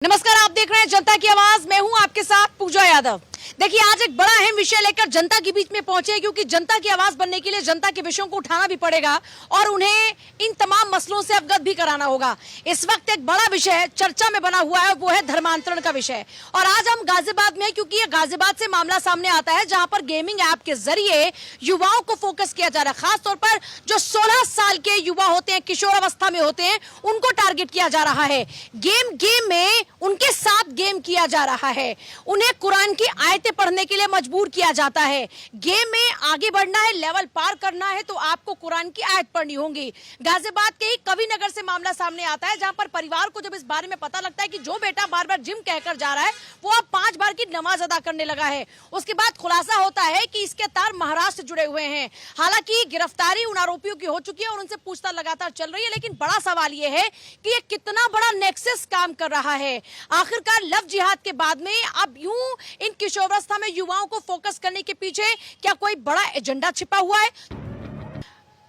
नमस्कार, आप देख रहे हैं जनता की आवाज। मैं हूं आपके साथ पूजा यादव। देखिए, आज एक बड़ा अहम विषय लेकर जनता के बीच में पहुंचे हैं, क्योंकि जनता की आवाज बनने के लिए जनता के विषयों को उठाना भी पड़ेगा और उन्हें इन तमाम मसलों से अवगत भी कराना होगा। इस वक्त एक बड़ा विषय चर्चा में बना हुआ है, वो है धर्मांतरण का विषय। और आज हम गाजियाबाद में हैं, क्योंकि ये गाजियाबाद से मामला सामने आता है, जहां पर गेमिंग ऐप के जरिए युवाओं को फोकस किया जा रहा है। खासतौर पर जो 16 साल के युवा होते हैं, किशोर अवस्था में होते हैं, उनको टारगेट किया जा रहा है। गेम में उनके साथ गेम किया जा रहा है, उन्हें कुरान की आयतें पढ़ने के लिए मजबूर किया जाता है। गेम में आगे बढ़ना है, लेवल पार करना है, तो आपको कुरान की आयत पढ़नी होगी। गाजियाबाद के ही कवि नगर से मामला सामने आता है, जहां पर परिवार को जब इस बारे में पता लगता है कि जो बेटा बार बार जिम कहकर जा रहा है, वो अब 5 बार की नमाज अदा करने लगा है, उसके बाद खुलासा होता है कि इसके तार महाराष्ट्र जुड़े हुए हैं। हालांकि गिरफ्तारी उन आरोपियों की हो चुकी है और उनसे पूछताछ लगातार चल रही है, लेकिन बड़ा सवाल यह है कि ये कितना बड़ा नेक्सस काम कर रहा है। आखिरकार लव जिहाद के बाद में अब यूं इन किशोरावस्था में युवाओं को फोकस करने के पीछे क्या कोई बड़ा एजेंडा छिपा हुआ है?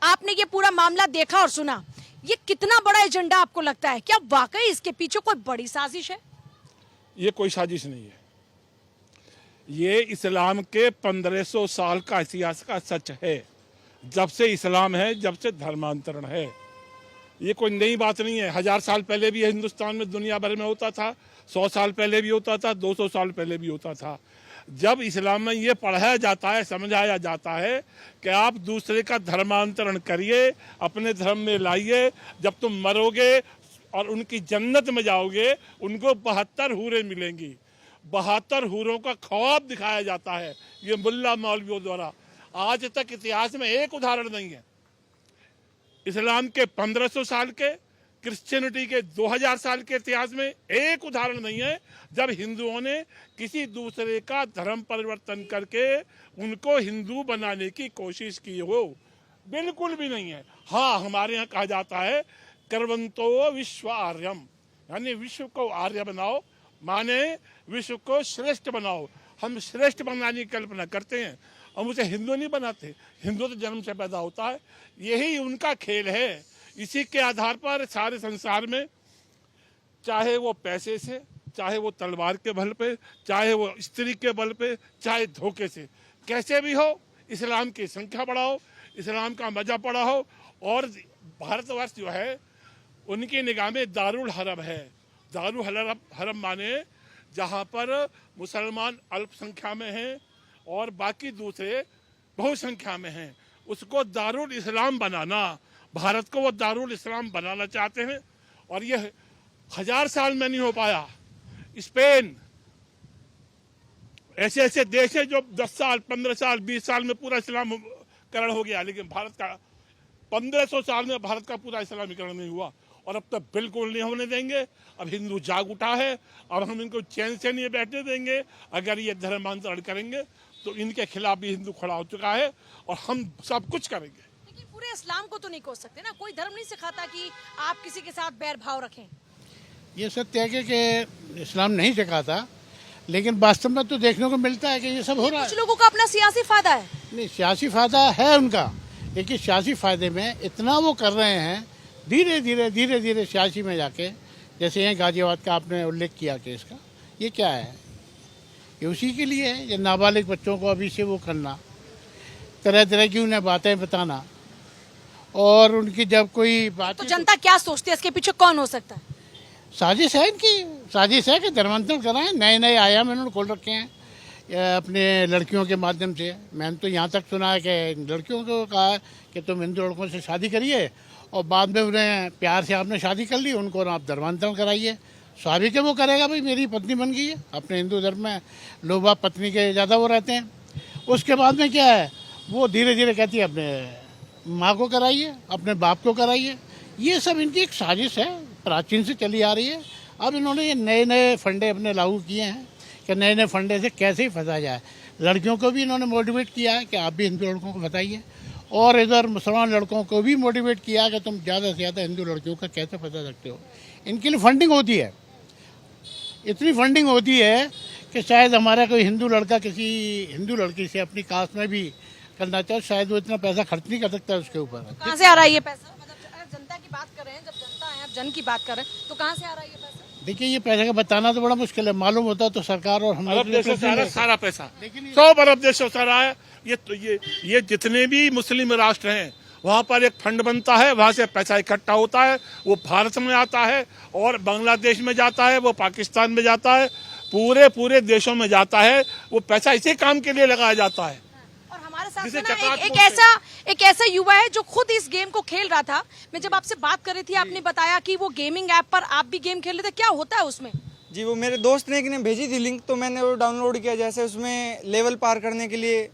आपने ये पूरा मामला देखा और सुना, ये कितना बड़ा एजेंडा आपको लगता है? क्या वाकई इसके पीछे कोई बड़ी साजिश है? ये कोई साजिश नहीं है। ये इस्लाम के 1500 साल का इतिहास का सच है। जब से इस्लाम है, जब से धर्मांतरण है, ये कोई नई बात नहीं है। 1000 साल पहले भी हिंदुस्तान में दुनिया भर में होता था, 100 साल पहले भी होता था, 200 साल पहले भी होता था। जब इस्लाम में ये पढ़ाया जाता है, समझाया जाता है कि आप दूसरे का धर्मांतरण करिए, अपने धर्म में लाइए, जब तुम मरोगे और उनकी जन्नत में जाओगे, उनको 72 हूरें मिलेंगी। 72 हूरों का ख्वाब दिखाया जाता है ये मुल्ला मौलवियों द्वारा। आज तक इतिहास में एक उदाहरण नहीं है। इस्लाम के 1500 साल के, क्रिश्चियनिटी के 2000 साल के इतिहास में एक उदाहरण नहीं है जब हिंदुओं ने किसी दूसरे का धर्म परिवर्तन करके उनको हिंदू बनाने की कोशिश की हो। बिल्कुल भी नहीं है। हाँ, हमारे यहाँ कहा जाता है कर्वंतो विश्व आर्यम, यानी विश्व को आर्य बनाओ, माने विश्व को श्रेष्ठ बनाओ। हम श्रेष्ठ बनाने की कल्पना करते हैं और मुझे हिंदू नहीं बनाते। हिंदू तो जन्म से पैदा होता है, यही उनका खेल है। इसी के आधार पर सारे संसार में, चाहे वो पैसे से, चाहे वो तलवार के बल पे, चाहे वो स्त्री के बल पे, चाहे धोखे से, कैसे भी हो, इस्लाम की संख्या बढ़ाओ, इस्लाम का मजहब बढ़ाओ। और भारतवर्ष जो है उनकी निगाह में दारुल हरम है। दारुल हरम माने जहाँ पर मुसलमान अल्पसंख्या में हैं और बाकी दूसरे बहुसंख्या में हैं, उसको दारुल इस्लाम बनाना। भारत को वो दारुल इस्लाम बनाना चाहते हैं और ये 1000 साल में नहीं हो पाया। स्पेन, ऐसे ऐसे देश है जो 10 साल, 15 साल, 20 साल में पूरा इस्लामीकरण हो गया, लेकिन भारत का 1500 साल में भारत का पूरा इस्लामीकरण नहीं हुआ और अब तक बिल्कुल नहीं होने देंगे। अब हिंदू जाग उठा है, अब हम इनको चैन से नहीं बैठने देंगे। अगर ये धर्मांतरण करेंगे तो इनके खिलाफ भी हिंदू खड़ा हो चुका है और हम सब कुछ करेंगे। लेकिन पूरे इस्लाम को तो नहीं कोस सकते ना, कोई धर्म नहीं सिखाता कि आप किसी के साथ बैर भाव रखें। ये सत्य है कि इस्लाम नहीं सिखाता, लेकिन वास्तव में तो देखने को मिलता है कि ये सब हो रहा है। कुछ लोगों का अपना सियासी फायदा है। नहीं, सियासी फायदा है उनका, लेकिन सियासी फायदे में इतना वो कर रहे हैं, धीरे धीरे सियासी में जाके, जैसे यहाँ गाजियाबाद का आपने उल्लेख किया केस का, ये क्या है? ये उसी के लिए है, ये नाबालिग बच्चों को अभी से वो करना, तरह तरह की उन्हें बातें बताना, और उनकी जब कोई बात, तो जनता क्या सोचती है, इसके पीछे कौन हो सकता है? साजिश है इनकी। साजिश है कि धर्मांतरण कराएं, नए नए आयाम इन्होंने खोल रखे हैं अपने लड़कियों के माध्यम से। मैंने तो यहाँ तक सुना है कि लड़कियों को कहा कि तुम हिंदू लड़कों से शादी करिए और बाद में उन्हें प्यार से आपने शादी कर ली, उनको आप धर्मांतरण कराइए। स्वाभाविक है वो करेगा, भाई मेरी पत्नी बन गई है। अपने हिंदू धर्म में लोग बाप पत्नी के ज़्यादा वो रहते हैं। उसके बाद में क्या है, वो धीरे धीरे कहती है अपने माँ को कराइए, अपने बाप को कराइए। ये सब इनकी एक साजिश है, प्राचीन से चली आ रही है। अब इन्होंने ये नए नए फंडे अपने लागू किए हैं कि नए नए फंडे से कैसे ही फंसा जाए। लड़कियों को भी इन्होंने मोटिवेट किया है कि आप भी हिंदू लड़कों को फंसाइए, और इधर मुसलमान लड़कों को भी मोटिवेट किया कि तुम ज़्यादा से ज़्यादा हिंदू लड़कियों का कैसे फंसा सकते हो। इनके लिए फंडिंग होती है, इतनी फंडिंग होती है कि शायद हमारा कोई हिंदू लड़का किसी हिंदू लड़की से अपनी कास्ट में भी करना चाहे, शायद वो इतना पैसा खर्च नहीं कर सकता उसके ऊपर। कहाँ से आ रहा है ये पैसा? मतलब अगर जनता की बात कर रहे हैं, जब जनता है, आप जन की बात कर रहे हैं, तो कहाँ से आ रहा है ये पैसा? देखिए ये पैसे का बताना तो बड़ा मुश्किल है, मालूम होता तो सरकार और हम लोग अरब देशों से आ रहा है सारा पैसा, लेकिन 100 अरब देशों से आ रहा है। ये जितने भी मुस्लिम राष्ट्र हैं वहाँ पर एक फंड बनता है, वहाँ से पैसा इकट्ठा होता है, वो भारत में आता है और बांग्लादेश में जाता है, वो पाकिस्तान में जाता है, पूरे देशों में जाता है। वो पैसा इसी काम के लिए लगाया जाता है। और हमारे साथ जिसे में ना चकात एक ऐसा युवा है जो खुद इस गेम को खेल रहा था। मैं जब आपसे बात कर रही थी आपने बताया कि वो गेमिंग ऐप पर आप भी गेम खेल रहे थे, क्या होता है उसमें? जी वो मेरे दोस्त ने एक ने भेजी थी लिंक, तो मैंने वो डाउनलोड किया। जैसे उसमें लेवल पार करने के लिए,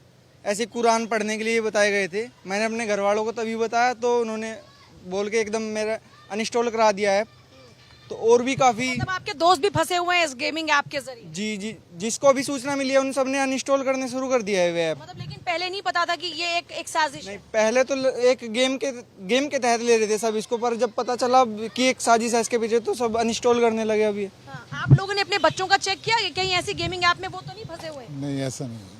ऐसे कुरान पढ़ने के लिए बताए गए थे। मैंने अपने घर वालों को तभी बताया तो उन्होंने बोल के एकदम मेरा अनइंस्टॉल करा दिया है। तो और भी काफ़ी मतलब आपके दोस्त भी फंसे हुए हैं इस गेमिंग ऐप के जरिए? जी जिसको अभी सूचना मिली है उन सब ने अनइंस्टॉल करने शुरू कर दिया है वे ऐप। मतलब लेकिन पहले नहीं पता था कि ये एक साजिश नहीं, है? पहले तो एक गेम के तहत ले रहे थे सब इसको, पर जब पता चला कि एक साजिश है इसके पीछे तो सब अनइंस्टॉल करने लगे अभी। हाँ, आप लोगों ने अपने बच्चों का चेक किया कि कहीं ऐसी गेमिंग ऐप में वो तो नहीं फंसे हुए? नहीं ऐसा नहीं,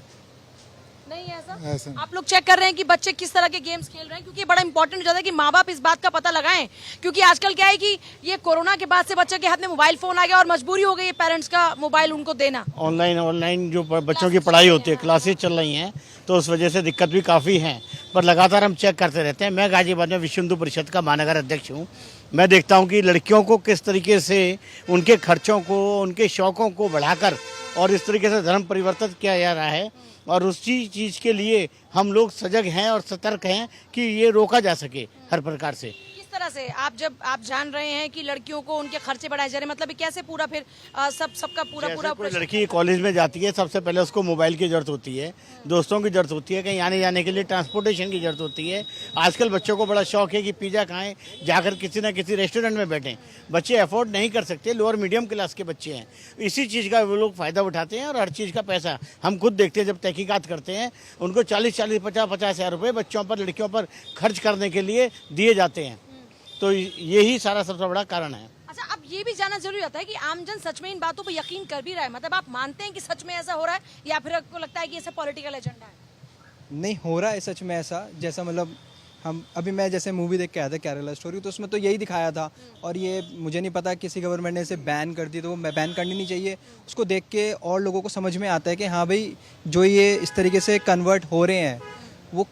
नहीं ऐसा ऐसा नहीं। आप लोग चेक कर रहे हैं कि बच्चे किस तरह के गेम्स खेल रहे हैं, क्योंकि बड़ा इंपॉर्टेंट हो जाता है कि माँ बाप इस बात का पता लगाएं। क्योंकि आजकल क्या है कि ये कोरोना के बाद से बच्चे के हाथ में मोबाइल फोन आ गया और मजबूरी हो गई है पेरेंट्स का मोबाइल उनको देना। ऑनलाइन जो बच्चों की पढ़ाई होती है, क्लासेस चल रही हैं, तो उस वजह से दिक्कत भी काफ़ी है। पर लगातार हम चेक करते रहते हैं। मैं गाजियाबाद में विश्व हिंदू परिषद का महानगर अध्यक्ष हूँ। मैं देखता हूँ कि लड़कियों को किस तरीके से उनके खर्चों को, उनके शौकों को बढ़ाकर और इस तरीके से धर्म परिवर्तित किया जा रहा है। और उसी चीज़ के लिए हम लोग सजग हैं और सतर्क हैं कि ये रोका जा सके हर प्रकार से। किस तरह से आप जान रहे हैं कि लड़कियों को उनके खर्चे बढ़ाए जा रहे हैं, मतलब ये कैसे पूरा फिर सबका पूरा जैसे कोई operation? लड़की कॉलेज में जाती है, सबसे पहले उसको मोबाइल की जरूरत होती है, दोस्तों की जरूरत होती है, कहीं आने जाने के लिए ट्रांसपोर्टेशन की जरूरत होती है। आजकल बच्चों को बड़ा शौक है कि पिज़्ज़ा खाएं, जाकर किसी न किसी रेस्टोरेंट में बैठें। बच्चे अफोर्ड नहीं कर सकते, लोअर मीडियम क्लास के बच्चे हैं, इसी चीज़ का वो लोग फ़ायदा उठाते हैं। और हर चीज़ का पैसा हम खुद देखते हैं, जब तहकीकात करते हैं उनको 40-40, 50-50 हज़ार रुपये बच्चों पर, लड़कियों पर खर्च करने के लिए दिए जाते हैं। तो यही सारा सबसे बड़ा कारण है। अच्छा, अब ये भी जानना जरूरी होता है कि आमजन सच में इन बातों पर यकीन कर भी रहा है? मतलब आप मानते हैं कि सच में ऐसा हो रहा है या फिर आपको लगता है कि ऐसा पॉलिटिकल एजेंडा है? नहीं हो रहा है सच में ऐसा। जैसा मतलब मैं जैसे मूवी देख के आया था केरला स्टोरी, तो उसमें तो यही दिखाया था। और ये मुझे नहीं पता किसी गवर्नमेंट ने इसे बैन कर दी, तो वो बैन करनी नहीं चाहिए। उसको देख के और लोगों को समझ में आता है कि हाँ भाई, जो ये इस तरीके से कन्वर्ट हो रहे हैं वो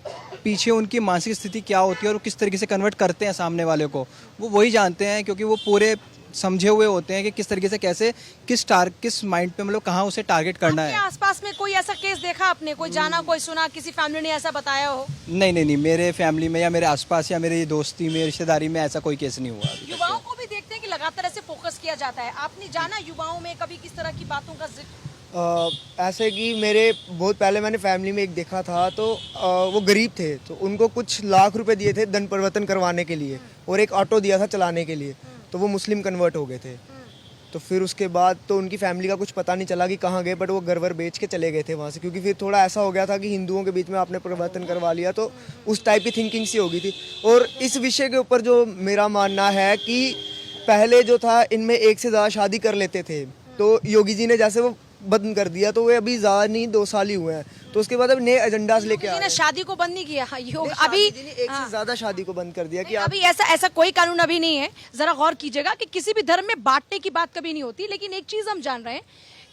पीछे उनकी मानसिक स्थिति क्या होती है और वो किस तरीके से कन्वर्ट करते हैं सामने वाले को, वो वही जानते हैं। क्योंकि वो पूरे समझे हुए होते हैं कि किस तरीके से कैसे किस माइंड पे मतलब कहाँ उसे टारगेट करना आपके है। आसपास में कोई ऐसा केस देखा आपने? कोई जाना, कोई सुना, किसी फैमिली ने ऐसा बताया हो? नहीं, मेरे फैमिली में या मेरे आसपास या मेरी दोस्ती में, रिश्तेदारी में ऐसा कोई केस नहीं हुआ अभी तक। युवाओं को भी देखते हैं कि लगातार ऐसे फोकस किया जाता है। आपने जाना युवाओं में कभी किस तरह की बातों का जिक्र? ऐसे कि मेरे बहुत पहले मैंने फैमिली में एक देखा था, तो वो गरीब थे, तो उनको कुछ लाख रुपए दिए थे धन परिवर्तन करवाने के लिए, और एक ऑटो दिया था चलाने के लिए, तो वो मुस्लिम कन्वर्ट हो गए थे। तो फिर उसके बाद तो उनकी फैमिली का कुछ पता नहीं चला कि कहाँ गए, बट वो घर वर बेच के चले गए थे वहाँ से। क्योंकि फिर थोड़ा ऐसा हो गया था कि हिंदुओं के बीच में आपने परिवर्तन करवा लिया, तो उस टाइप की थिंकिंग सी हो गई थी। और इस विषय के ऊपर जो मेरा मानना है कि पहले जो था इनमें एक से ज़्यादा शादी कर लेते थे, तो योगी जी ने जैसे वो बंद कर दिया, तो वो अभी ज़्यादा नहीं 2 साल ही हुए हैं, तो उसके बाद अब नए एजेंडाज लेके आ रहे हैं। शादी को बंद नहीं किया योग नहीं, अभी शादी नहीं, एक से ज़्यादा शादी को बंद कर दिया कि आप अभी ऐसा कोई कानून अभी नहीं है। जरा गौर कीजिएगा कि किसी भी धर्म में बांटने की बात कभी नहीं होती। लेकिन एक चीज हम जान रहे हैं,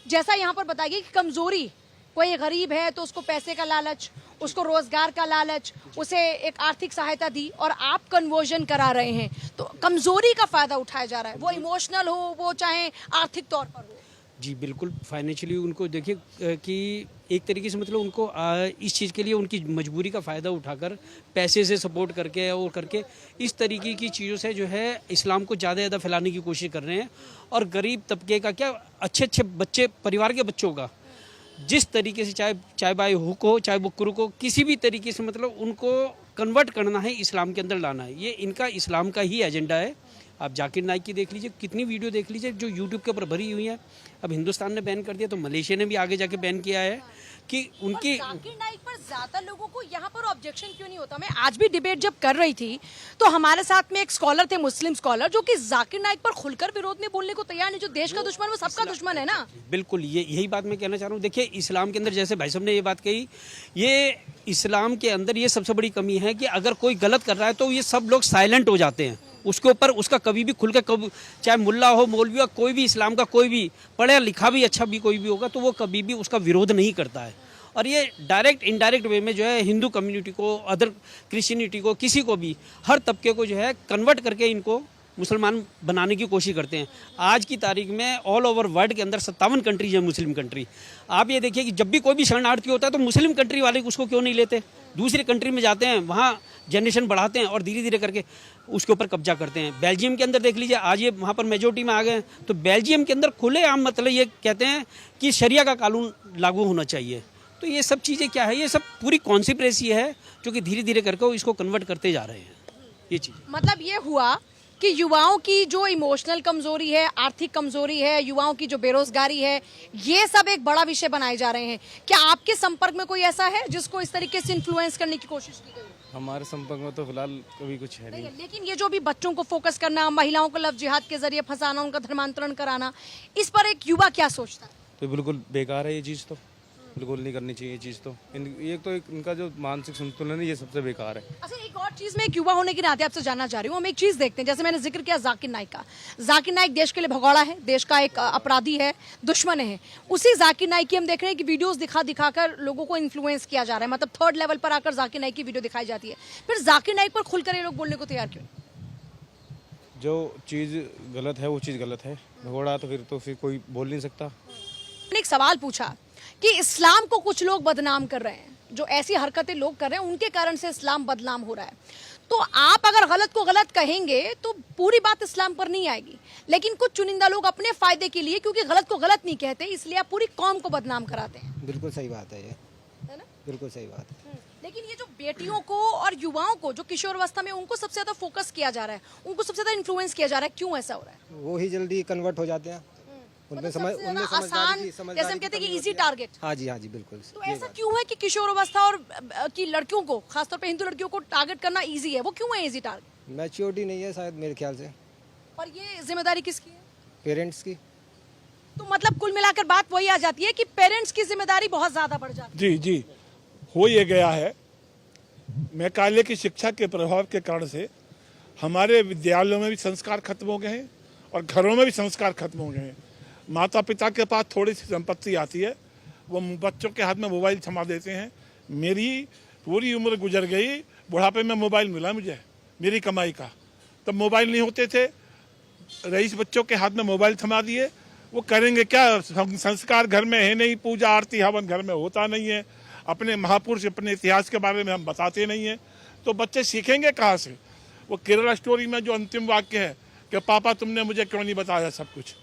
जैसा यहाँ पर बताइए कि कमजोरी, कोई गरीब है तो उसको पैसे का लालच, उसको रोजगार का लालच, उसे एक आर्थिक सहायता दी और आप कन्वर्जन करा रहे हैं, तो कमजोरी का फायदा उठाया जा रहा है। वो इमोशनल हो, वो चाहे आर्थिक तौर पर हो। जी बिल्कुल, फाइनेंशियली उनको देखिए कि एक तरीके से मतलब उनको इस चीज़ के लिए उनकी मजबूरी का फ़ायदा उठाकर पैसे से सपोर्ट करके और करके इस तरीके की चीज़ों से जो है इस्लाम को ज़्यादा फैलाने की कोशिश कर रहे हैं। और गरीब तबके का क्या, अच्छे बच्चे, परिवार के बच्चों का जिस तरीके से चाहे बाई हुक हो, चाहे बुक हो, किसी भी तरीके से मतलब उनको कन्वर्ट करना है, इस्लाम के अंदर लाना है। ये इनका इस्लाम का ही एजेंडा है। आप जाकिर नाइक की देख लीजिए, कितनी वीडियो देख लीजिए जो यूट्यूब के ऊपर भरी हुई है। अब हिंदुस्तान ने बैन कर दिया तो मलेशिया ने भी आगे जाके बैन किया है कि उनकी। जाकिर नाइक पर ज्यादा लोगों को यहाँ पर ऑब्जेक्शन क्यों नहीं होता? मैं आज भी डिबेट जब कर रही थी तो हमारे साथ में एक स्कॉलर थे, मुस्लिम स्कॉलर, जो कि जाकिर नाइक पर खुलकर विरोध में बोलने को तैयार नहीं। जो देश का दुश्मन वो सबका दुश्मन है ना। बिल्कुल, यही बात मैं कहना चाह रहा हूँ। देखिए, इस्लाम के अंदर जैसे भाई साहब ने ये बात कही, ये इस्लाम के अंदर ये सबसे बड़ी कमी है कि अगर कोई गलत कर रहा है तो ये सब लोग साइलेंट हो जाते हैं। उसके ऊपर उसका कभी भी खुल के कभी, चाहे मुल्ला हो, मौलवी हो, कोई भी इस्लाम का कोई भी पढ़ा लिखा भी अच्छा भी कोई भी होगा तो वो कभी भी उसका विरोध नहीं करता है। और ये डायरेक्ट इनडायरेक्ट वे में जो है हिंदू कम्युनिटी को, अदर क्रिश्चियनिटी को, किसी को भी, हर तबके को जो है कन्वर्ट करके इनको मुसलमान बनाने की कोशिश करते हैं। आज की तारीख में ऑल ओवर वर्ल्ड के अंदर 57 कंट्रीज है मुस्लिम कंट्री। आप ये देखिए कि जब भी कोई भी शरणार्थी होता है तो मुस्लिम कंट्री वाले उसको क्यों नहीं लेते, दूसरी कंट्री में जाते हैं, वहाँ जनरेशन बढ़ाते हैं और धीरे धीरे करके उसके ऊपर कब्जा करते हैं। बेल्जियम के अंदर देख लीजिए, आज ये वहाँ पर मेजोरिटी में आ गए, तो बेल्जियम के अंदर खुलेआम मतलब ये कहते हैं कि शरिया का कानून लागू होना चाहिए। तो ये सब चीज़ें क्या है, ये सब पूरी कॉन्स्पिरेसी है जो कि धीरे धीरे करके इसको कन्वर्ट करते जा रहे हैं ये चीज़। मतलब ये हुआ कि युवाओं की जो इमोशनल कमजोरी है, आर्थिक कमजोरी है, युवाओं की जो बेरोजगारी है, ये सब एक बड़ा विषय बनाए जा रहे हैं। क्या आपके संपर्क में कोई ऐसा है जिसको इस तरीके से इन्फ्लुएंस करने की कोशिश की गई? हमारे संपर्क में तो फिलहाल कभी कुछ है नहीं। लेकिन ये जो भी बच्चों को फोकस करना, महिलाओं को लव जिहाद के जरिए फंसाना, उनका धर्मांतरण कराना, इस पर एक युवा क्या सोचता है? तो बिल्कुल बेकार है ये चीज़, तो बिल्कुल नहीं करनी चाहिए ये चीज़। तो ये तो इनका जो मानसिक संतुलन है ये सबसे बेकार है। अच्छा, एक और चीज मैं एक युवा होने के नाते आपसे जानना चाह रही हूँ। हम एक चीज देखते हैं, जैसे मैंने जिक्र किया जाकिर नाइक का। जाकिर नाइक देश के लिए भगौड़ा है, देश का एक अपराधी है, दुश्मन है। उसी जाकिर नाइक की हम देख रहे हैं कि वीडियोस दिखाकर लोगों को इन्फ्लुएंस किया जा रहा है, मतलब थर्ड लेवल पर आकर जाकिर नाइक की वीडियो दिखाई जाती है। फिर जाकिर नाइक पर खुलकर ये लोग बोलने को तैयार क्यों? जो चीज़ गलत है वो चीज़ गलत है, भगोड़ा तो फिर कोई बोल नहीं सकता। मैंने एक सवाल पूछा कि इस्लाम को कुछ लोग बदनाम कर रहे हैं, जो ऐसी हरकतें लोग कर रहे हैं उनके कारण से इस्लाम बदनाम हो रहा है। तो आप अगर गलत को गलत कहेंगे तो पूरी बात इस्लाम पर नहीं आएगी, लेकिन कुछ चुनिंदा लोग अपने फायदे के लिए, क्योंकि गलत को गलत नहीं कहते, इसलिए आप पूरी कौम को बदनाम कराते हैं। बिल्कुल सही बात है ये, है ना? बिल्कुल सही बात है। लेकिन ये जो बेटियों को और युवाओं को जो किशोरावस्था में, उनको सबसे ज्यादा फोकस किया जा रहा है, उनको सबसे ज्यादा इन्फ्लुएंस किया जा रहा है, क्यों ऐसा हो रहा है? वो ही जल्दी कन्वर्ट हो जाते हैं, उनमें आसान, जैसे हम कहते हैं कि इजी टारगेट। हाँ जी बिल्कुल। तो ऐसा क्यों है कि किशोरावस्था और की लड़कियों को, खासतौर पे हिंदू लड़कियों को टारगेट करना इजी है? वो क्यों है इजी टारगेट? मैच्योरिटी नहीं है शायद मेरे ख्याल से। और ये जिम्मेदारी किसकी है? पेरेंट्स की। तो मतलब कुल मिलाकर बात वही आ जाती है कि पेरेंट्स की जिम्मेदारी बहुत ज्यादा बढ़ जाती है। जी जी, हो ये गया है। मैकाले की शिक्षा के प्रभाव के कारण से हमारे विद्यालयों में भी संस्कार खत्म हो गए हैं और घरों में भी संस्कार खत्म हो गए हैं। माता पिता के पास थोड़ी सी संपत्ति आती है, वो बच्चों के हाथ में मोबाइल थमा देते हैं। मेरी पूरी उम्र गुजर गई, बुढ़ापे में मोबाइल मिला मुझे, मेरी कमाई का। तब मोबाइल नहीं होते थे, रईस बच्चों के हाथ में मोबाइल थमा दिए, वो करेंगे क्या? संस्कार घर में है नहीं, पूजा आरती हवन घर में होता नहीं है, अपने महापुरुष, अपने इतिहास के बारे में हम बताते नहीं हैं, तो बच्चे सीखेंगे कहाँ से? वो केरला स्टोरी में जो अंतिम वाक्य है कि पापा तुमने मुझे क्यों नहीं बताया सब कुछ।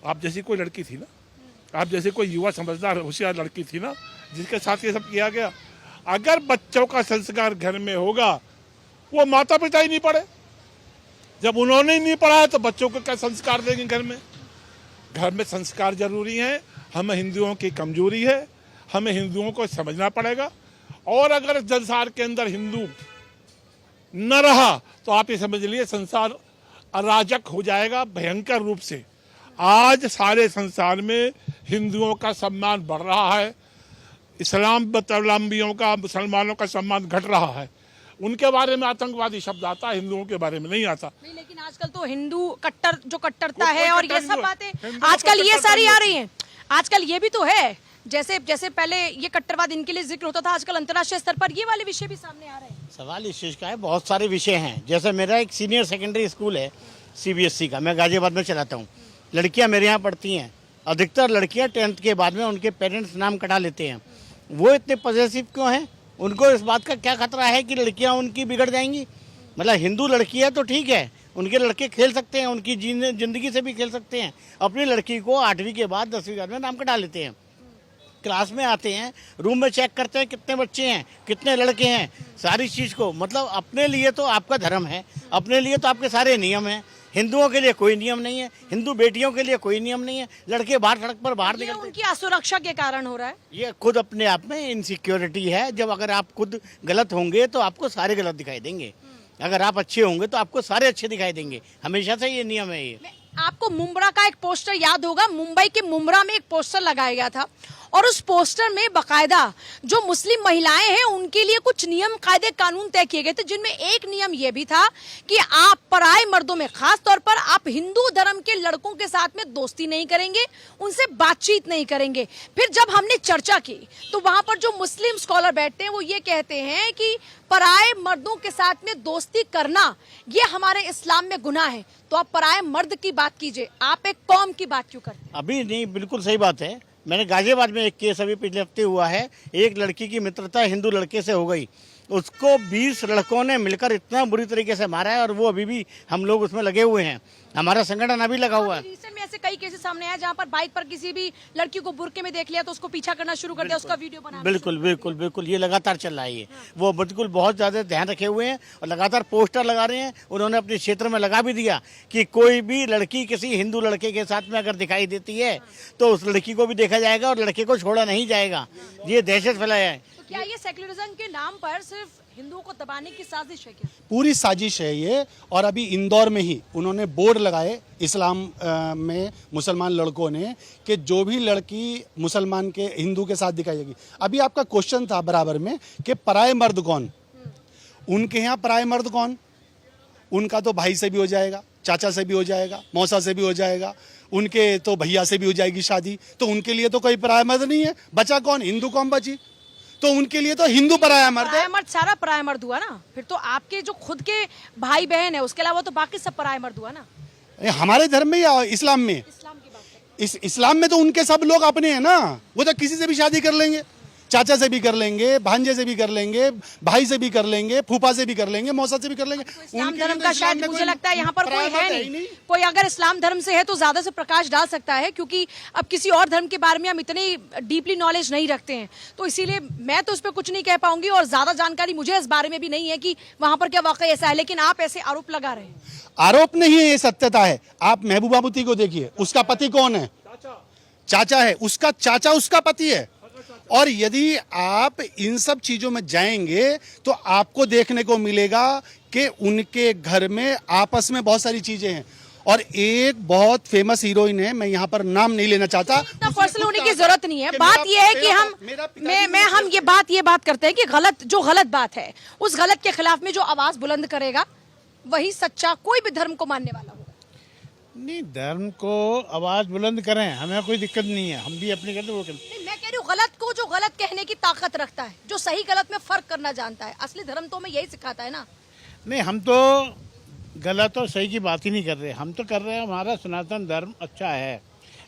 आप जैसी कोई लड़की थी ना, आप जैसे कोई युवा समझदार होशियार लड़की थी ना, जिसके साथ ये सब किया गया। अगर बच्चों का संस्कार घर में होगा, वो माता पिता ही नहीं पढ़े, जब उन्होंने ही नहीं पढ़ा तो बच्चों को क्या संस्कार देंगे घर में? घर में संस्कार जरूरी है। हमें हिंदुओं की कमजोरी है, हमें हिंदुओं को समझना पड़ेगा। और अगर संसार के अंदर हिंदू न रहा तो आप ये समझ लिए संसार अराजक हो जाएगा भयंकर रूप से। आज सारे संसार में हिंदुओं का सम्मान बढ़ रहा है, इस्लामावलंबियों का, मुसलमानों का सम्मान घट रहा है। उनके बारे में आतंकवादी शब्द आता है, हिंदुओं के बारे में नहीं आता। नहीं, लेकिन आजकल तो हिंदू कट्टरता है और ये सब बातें आजकल ये सारी आ रही हैं। आजकल ये भी तो है, जैसे पहले ये कट्टरवाद इनके लिए जिक्र होता था, आजकल अंतर्राष्ट्रीय स्तर पर ये वाले विषय भी सामने आ रहे हैं। सवाल इस चीज़ का है, बहुत सारे विषय हैं। जैसे मेरा एक सीनियर सेकेंडरी स्कूल है CBSE का, मैं गाजियाबाद में चलाता हूँ। लड़कियाँ मेरे यहाँ पढ़ती हैं, अधिकतर लड़कियाँ 10th के बाद में उनके पेरेंट्स नाम कटा लेते हैं। वो इतने पॉजिटिव क्यों हैं? उनको इस बात का क्या खतरा है कि लड़कियाँ उनकी बिगड़ जाएंगी? मतलब हिंदू लड़की है तो ठीक है, उनके लड़के खेल सकते हैं, उनकी जिंदगी से भी खेल सकते हैं। अपनी लड़की को 8वीं के बाद 10वीं के बाद में नाम कटा लेते हैं। क्लास में आते हैं, रूम में चेक करते हैं कितने बच्चे हैं, कितने लड़के हैं, सारी चीज़ को। मतलब अपने लिए तो आपका धर्म है, अपने लिए तो आपके सारे नियम हैं। हिंदुओं के लिए कोई नियम नहीं है, हिंदू बेटियों के लिए कोई नियम नहीं है। लड़के बाहर सड़क पर बाहर निकलते, उनकी असुरक्षा के कारण हो रहा है। ये खुद अपने आप में इनसिक्योरिटी है। जब अगर आप खुद गलत होंगे तो आपको सारे गलत दिखाई देंगे, अगर आप अच्छे होंगे तो आपको सारे अच्छे दिखाई देंगे। हमेशा से ये नियम है। ये आपको मुंब्रा का एक पोस्टर याद होगा, मुंबई के मुंब्रा में एक पोस्टर लगाया गया था और उस पोस्टर में बकायदा जो मुस्लिम महिलाएं हैं उनके लिए कुछ नियम कायदे कानून तय किए गए थे, जिनमें एक नियम यह भी था कि आप पराए मर्दों में, खास तौर पर आप हिंदू धर्म के लड़कों के साथ में दोस्ती नहीं करेंगे, उनसे बातचीत नहीं करेंगे। फिर जब हमने चर्चा की तो वहां पर जो मुस्लिम स्कॉलर बैठते हैं वो ये कहते हैं कि पराए मर्दों के साथ में दोस्ती करना ये हमारे इस्लाम में गुनाह है। तो आप पराए मर्द की बात कीजिए, आप एक कौम की बात क्यों करते हैं? अभी नहीं, बिल्कुल सही बात है। मैंने गाजियाबाद में एक केस अभी पिछले हफ्ते हुआ है, एक लड़की की मित्रता हिंदू लड़के से हो गई, उसको 20 लड़कों ने मिलकर इतना बुरी तरीके से मारा है और वो अभी भी हम लोग उसमें लगे हुए हैं, हमारा संगठन अभी लगा हुआ है। रिसेंट में ऐसे कई केसेस सामने आए जहां पर बाइक पर किसी भी लड़की को बुरके में देख लिया तो उसको पीछा करना शुरू कर दिया, उसका वीडियो बना। बिल्कुल बिल्कुल बिल्कुल, ये लगातार चल रहा है। ये वो बिल्कुल बहुत ज्यादा ध्यान रखे हुए हैं और लगातार पोस्टर लगा रहे हैं। उन्होंने अपने क्षेत्र में लगा भी दिया कि कोई भी लड़की किसी हिंदू लड़के के साथ में अगर दिखाई देती है तो उस लड़की को भी देखा जाएगा और लड़के को छोड़ा नहीं जाएगा। ये दहशत फैलाया है। तो क्या ये सेक्युलरिज्म के नाम पर सिर्फ हिंदुओं को दबाने की साजिश है क्या? पूरी साजिश है ये। और अभी इंदौर में ही उन्होंने बोर्ड लगाए इस्लाम में मुसलमान लड़कों ने कि जो भी लड़की मुसलमान के हिंदू के साथ दिखाएगी। अभी आपका क्वेश्चन था बराबर में कि पराए मर्द कौन, उनके यहाँ पराए मर्द कौन? उनका तो भाई से भी हो जाएगा, चाचा से भी हो जाएगा, मौसा से भी हो जाएगा, उनके तो भैया से भी हो जाएगी शादी। तो उनके लिए तो कोई पराया मर्द नहीं है। बचा कौन? हिंदू कौम बची। तो उनके लिए तो हिंदू पराया मर्द है। पराया मर्द सारा पराया मर्द हुआ ना। फिर तो आपके जो खुद के भाई बहन है उसके अलावा तो बाकी सब पराया मर्द हुआ ना। हमारे धर्म में या इस्लाम में? इस्लाम की बात है। इस्लाम में तो उनके सब लोग अपने हैं ना, वो तो किसी से भी शादी कर लेंगे, चाचा से भी कर लेंगे, भांजे से भी कर लेंगे, भाई से भी कर लेंगे, फूफा से भी कर लेंगे, मौसा से भी कर लेंगे। इस्लाम उनके धर्म लिए का तो इस्लाम शायद में मुझे कोई लगता है यहाँ पर कोई पराया है मर्द नहीं। कोई अगर इस्लाम धर्म से है तो ज्यादा से प्रकाश डाल सकता है, क्योंकि अब किसी और धर्म के बारे में हम इतनी डीपली नॉलेज नहीं रखते हैं, तो इसीलिए मैं तो उस पर कुछ नहीं कह पाऊंगी और ज्यादा जानकारी मुझे इस बारे में भी नहीं है कि वहां पर क्या वाकई ऐसा है। लेकिन आप ऐसे आरोप लगा रहे हैं। आरोप नहीं है, ये सत्यता है। आप महबूबा मुफ्ती को देखिए, उसका पति कौन है? चाचा है। उसका चाचा उसका पति है। और यदि आप इन सब चीजों में जाएंगे तो आपको देखने को मिलेगा कि उनके घर में आपस में बहुत सारी चीजें हैं। और एक बहुत फेमस हीरोइन है, मैं यहाँ पर नाम नहीं लेना चाहता, इतना पर्सनल होने की जरूरत नहीं है। बात यह है कि हम ये बात करते हैं कि गलत बात है, उस गलत के खिलाफ में जो आवाज बुलंद करेगा वही सच्चा कोई भी धर्म को मानने वाला होगा। नहीं, धर्म को आवाज बुलंद करें, हमें कोई दिक्कत नहीं है, हम भी अपनी करते वो करें। नहीं, मैं कह रही हूँ गलत को जो गलत कहने की ताकत रखता है, जो सही गलत में फर्क करना जानता है। असली धर्म तो हमें यही सिखाता है ना। नहीं, हम तो गलत और सही की बात ही नहीं कर रहे। हम तो कर रहे हैं हमारा सनातन धर्म अच्छा है,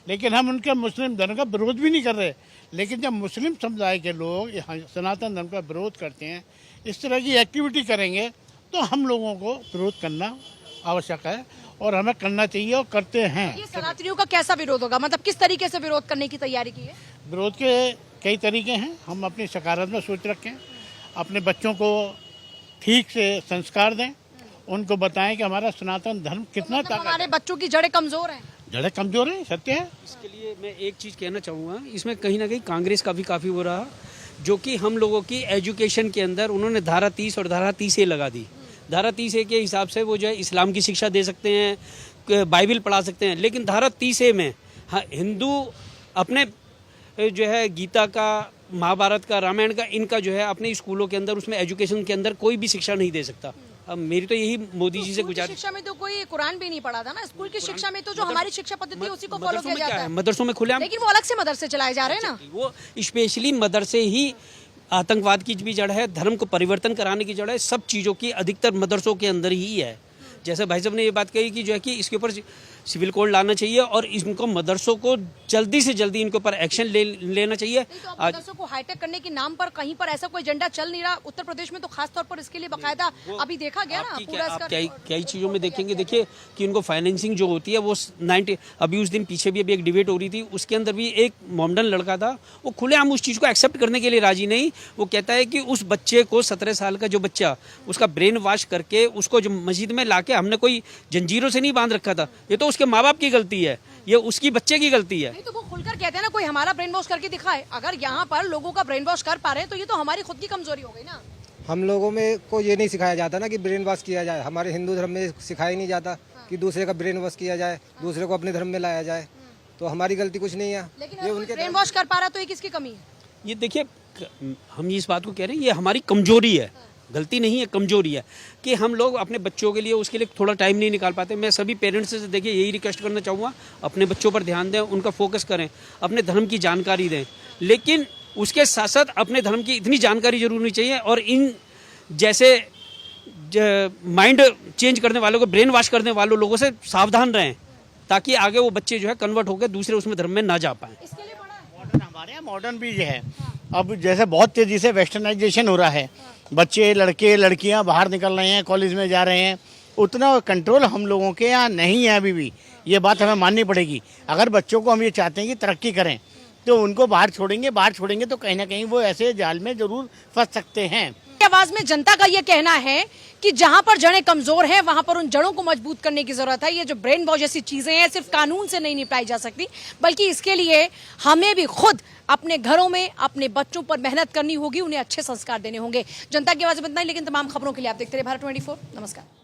लेकिन हम उनके मुस्लिम धर्म का विरोध भी नहीं कर रहे। लेकिन जब मुस्लिम समुदाय के लोग सनातन धर्म का विरोध करते हैं, इस तरह की एक्टिविटी करेंगे, तो हम लोगों को विरोध करना आवश्यक है और हमें करना चाहिए और करते हैं। ये सनातनियों का कैसा विरोध होगा, मतलब किस तरीके से विरोध करने की तैयारी की है? विरोध के कई तरीके हैं। हम अपनी सकारात्मक सोच रखें, अपने बच्चों को ठीक से संस्कार दें, उनको बताएं कि हमारा सनातन धर्म कितना ताकत। हमारे बच्चों की जड़ें कमजोर हैं। जड़ें कमजोर हैं, सत्य है। इसके लिए मैं एक चीज़ कहना चाहूँगा, इसमें कहीं ना कहीं कांग्रेस का भी काफ़ी हो रहा, जो कि हम लोगों की एजुकेशन के अंदर उन्होंने धारा 30 और धारा 30A लगा दी। धारा 30A के हिसाब से वो जो है इस्लाम की शिक्षा दे सकते हैं, बाइबल पढ़ा सकते हैं, लेकिन धारा 30A में हिंदू अपने जो है गीता का, महाभारत का, रामायण का, इनका जो है अपने स्कूलों के अंदर, उसमें एजुकेशन के अंदर कोई भी शिक्षा नहीं दे सकता। अब मेरी तो यही मोदी जी से गुजारिश। शिक्षा में तो कोई कुरान भी नहीं पढ़ा था ना। स्कूल की शिक्षा में तो जो हमारी शिक्षा पद्धति है उसी को फॉलो किया जाता है। मदरसों में खुले, लेकिन वो अलग से मदरसे चलाए जा रहे हैं ना। वो स्पेशली मदरसे ही आतंकवाद की भी जड़ है, धर्म को परिवर्तन कराने की जड़ है, सब चीज़ों की अधिकतर मदरसों के अंदर ही है। जैसे भाई साहब ने ये बात कही कि जो है कि इसके ऊपर सिविल कोड लाना चाहिए और इनको मदरसों को जल्दी से जल्दी इनके ऊपर एक्शन लेना चाहिए। तो मदरसों को हाईटेक करने के नाम पर कहीं पर ऐसा कोई एजेंडा चल नहीं रहा। उत्तर प्रदेश में तो खास तौर पर इसके लिए बकायदा अभी देखा गया ना पूरा। आप कई चीज़ों में देखेंगे, देखिए कि उनको फाइनेंसिंग जो होती है वो 90, अभी उस दिन पीछे भी अभी एक डिबेट हो रही थी, उसके अंदर भी एक मोमडन लड़का था, वो खुलेआम उस चीज़ को एक्सेप्ट करने के लिए राजी नहीं। वो कहता है कि उस बच्चे को, 17 साल का जो बच्चा, उसका ब्रेन वॉश करके उसको जो मस्जिद में लाके हमने कोई जंजीरों से नहीं बांध रखा था, ये तो उसके माँ बाप की गलती है, ये उसकी बच्चे की गलती है। नहीं तो वो खुलकर कहते हैं ना, कोई हमारा ब्रेन वॉश करके दिखाए। अगर यहाँ पर लोगों का ब्रेन वॉश कर पा रहे हैं तो ये तो हमारी खुद की कमजोरी हो गई ना। हम लोगों में को ये नहीं सिखाया जाता ना कि ब्रेन वॉश किया जाए। हमारे हिंदू धर्म में सिखाया नहीं जाता कि दूसरे का ब्रेन वॉश किया जाए, दूसरे को अपने धर्म में लाया जाए। तो हमारी गलती कुछ नहीं है। लेकिन ये उनके ब्रेन वॉश कर पा रहा तो ये किसकी कमी है? ये देखिए, हम इस बात को कह रहे हैं, ये हमारी कमजोरी है, गलती नहीं है, कमजोरी है कि हम लोग अपने बच्चों के लिए उसके लिए थोड़ा टाइम नहीं निकाल पाते। मैं सभी पेरेंट्स से देखिए यही रिक्वेस्ट करना चाहूँगा, अपने बच्चों पर ध्यान दें, उनका फोकस करें, अपने धर्म की जानकारी दें, लेकिन उसके साथ साथ अपने धर्म की इतनी जानकारी जरूर होनी चाहिए और इन जैसे माइंड चेंज करने वालों को, ब्रेन वॉश करने वालों लोगों से सावधान रहें, ताकि आगे वो बच्चे जो है कन्वर्ट होकर दूसरे उसमें धर्म में ना जा पाएं। मॉडर्न हमारे यहाँ मॉडर्न भी है। अब जैसे बहुत तेजी से वेस्टर्नाइजेशन हो रहा है, बच्चे लड़के लड़कियां बाहर निकल रहे हैं, कॉलेज में जा रहे हैं, उतना कंट्रोल हम लोगों के यहाँ नहीं है अभी भी। ये बात हमें माननी पड़ेगी। अगर बच्चों को हम ये चाहते हैं कि तरक्की करें तो उनको बाहर छोड़ेंगे तो कहीं ना कहीं वो ऐसे जाल में जरूर फंस सकते हैं। आवाज में जनता का ये कहना है कि जहां पर जड़ें कमजोर हैं वहां पर उन जड़ों को मजबूत करने की जरूरत है। ये जो ब्रेन वॉश जैसी चीजें हैं सिर्फ कानून से नहीं निपटाई जा सकती, बल्कि इसके लिए हमें भी खुद अपने घरों में अपने बच्चों पर मेहनत करनी होगी, उन्हें अच्छे संस्कार देने होंगे। जनता की आवाज में इतना ही, लेकिन तमाम खबरों के लिए आप देखते रहिए भारत 24। नमस्कार।